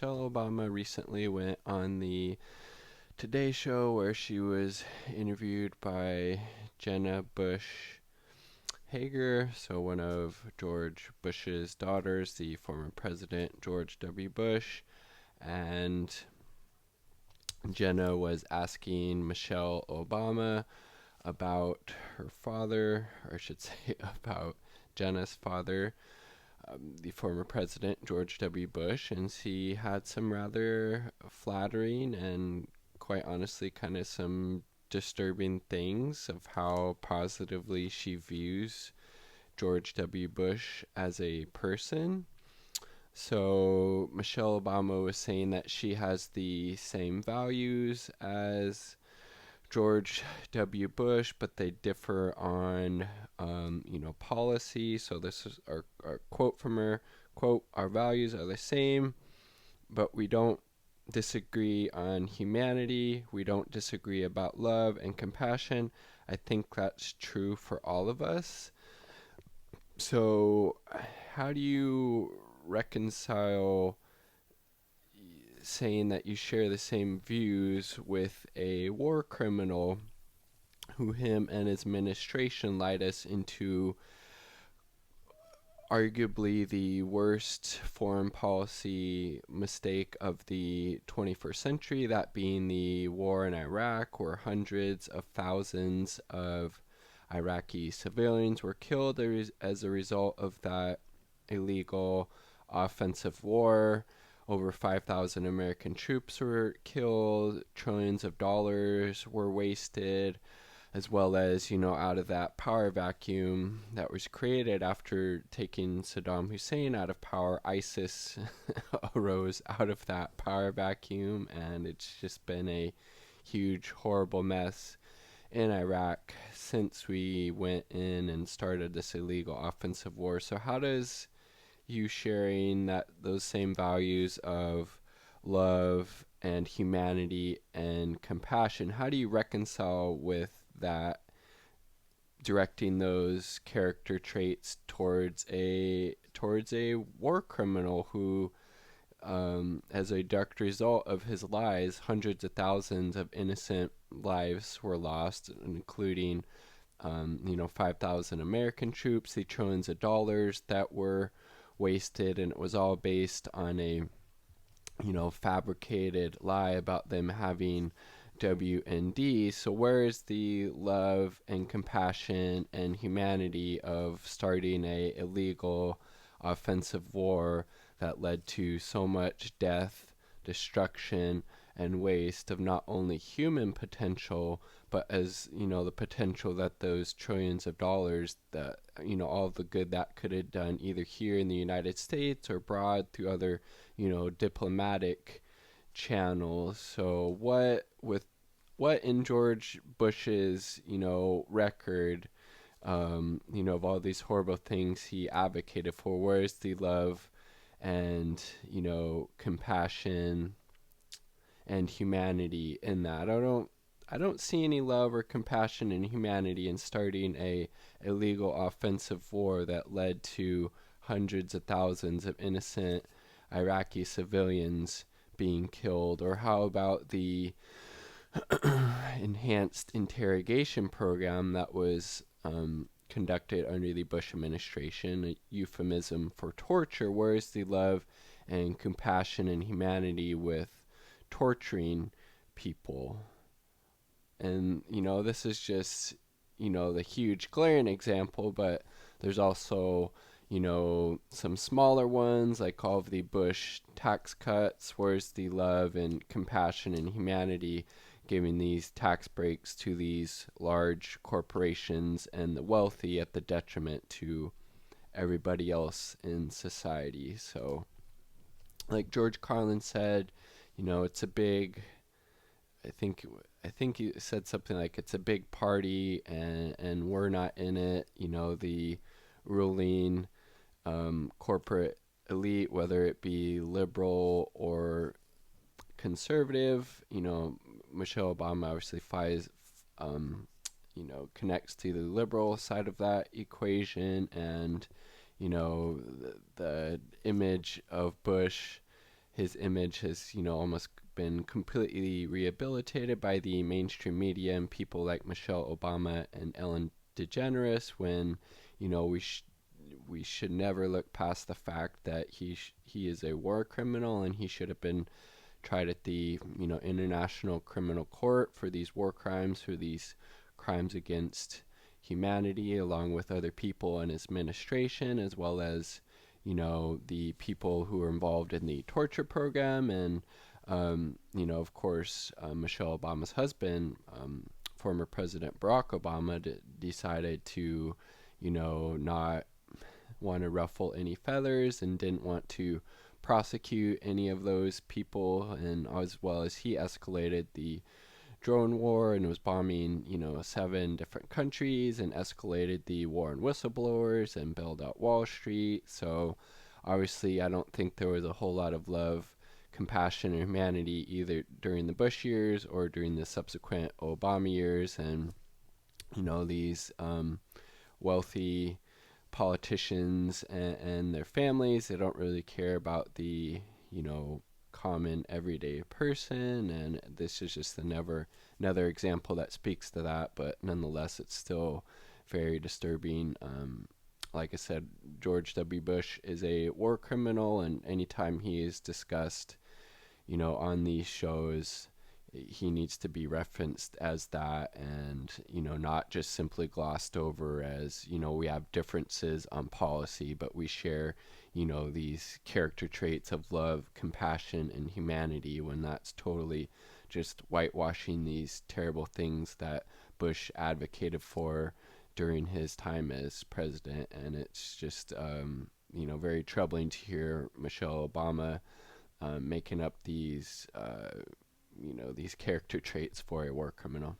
Michelle Obama recently went on the Today Show where she was interviewed by Jenna Bush Hager, so one of George Bush's daughters, the former president George W. Bush, and Jenna was asking Michelle Obama about her father, or I should say about Jenna's father, the former president George W. Bush, and she had some rather flattering and quite honestly kind of some disturbing things of how positively she views George W. Bush as a person. So Michelle Obama was saying that she has the same values as George W. Bush, but they differ on, policy. So this is our quote from her. Quote, "Our values are the same, but we don't disagree on humanity. We don't disagree about love and compassion." I think that's true for all of us. So how do you reconcile saying that you share the same views with a war criminal who him and his administration led us into arguably the worst foreign policy mistake of the 21st century, that being the war in Iraq, where hundreds of thousands of Iraqi civilians were killed as a result of that illegal offensive war. Over 5,000 American troops were killed, trillions of dollars were wasted, as well as, out of that power vacuum that was created after taking Saddam Hussein out of power, ISIS arose out of that power vacuum, and it's just been a huge, horrible mess in Iraq since we went in and started this illegal offensive war. So how does you sharing that those same values of love and humanity and compassion, how do you reconcile with that, directing those character traits towards a war criminal who, as a direct result of his lies, hundreds of thousands of innocent lives were lost, including 5,000 American troops, the trillions of dollars that were wasted, and it was all based on a fabricated lie about them having WND. So where is the love and compassion and humanity of starting a illegal offensive war that led to so much death, destruction, and waste of not only human potential, but as the potential that those trillions of dollars, that all the good that could have done either here in the United States or abroad through other diplomatic channels. So what in George Bush's record, of all these horrible things he advocated for, where's the love and compassion and humanity in that? I don't see any love or compassion and humanity in starting a illegal offensive war that led to hundreds of thousands of innocent Iraqi civilians being killed. Or how about the enhanced interrogation program that was conducted under the Bush administration, a euphemism for torture? Where is the love and compassion and humanity with torturing people? And this is just the huge glaring example, but there's also some smaller ones, like all of the Bush tax cuts. Where's the love and compassion and humanity giving these tax breaks to these large corporations and the wealthy at the detriment to everybody else in society? So like George Carlin said, it's a big, I think he said something like, it's a big party and we're not in it. The ruling corporate elite, whether it be liberal or conservative, Michelle Obama obviously connects to the liberal side of that equation, and the image of Bush his image has, almost been completely rehabilitated by the mainstream media and people like Michelle Obama and Ellen DeGeneres when, you know, we should never look past the fact that he is a war criminal and he should have been tried at the, International Criminal Court for these war crimes, for these crimes against humanity, along with other people in his administration, as well as, the people who were involved in the torture program. And, of course, Michelle Obama's husband, former President Barack Obama, decided to, not want to ruffle any feathers and didn't want to prosecute any of those people, and as well as he escalated the drone war and was bombing, 7 different countries and escalated the war on whistleblowers and bailed out Wall Street. So obviously, I don't think there was a whole lot of love, compassion, or humanity either during the Bush years or during the subsequent Obama years. And, these wealthy politicians and their families, they don't really care about the, common everyday person. And this is just another example that speaks to that, but nonetheless, it's still very disturbing. Like I said, George W. Bush is a war criminal, and anytime he is discussed, on these shows, he needs to be referenced as that, and not just simply glossed over as, we have differences on policy, but we share, these character traits of love, compassion, and humanity, when that's totally just whitewashing these terrible things that Bush advocated for during his time as president. And it's just very troubling to hear Michelle Obama making up these character traits for a war criminal.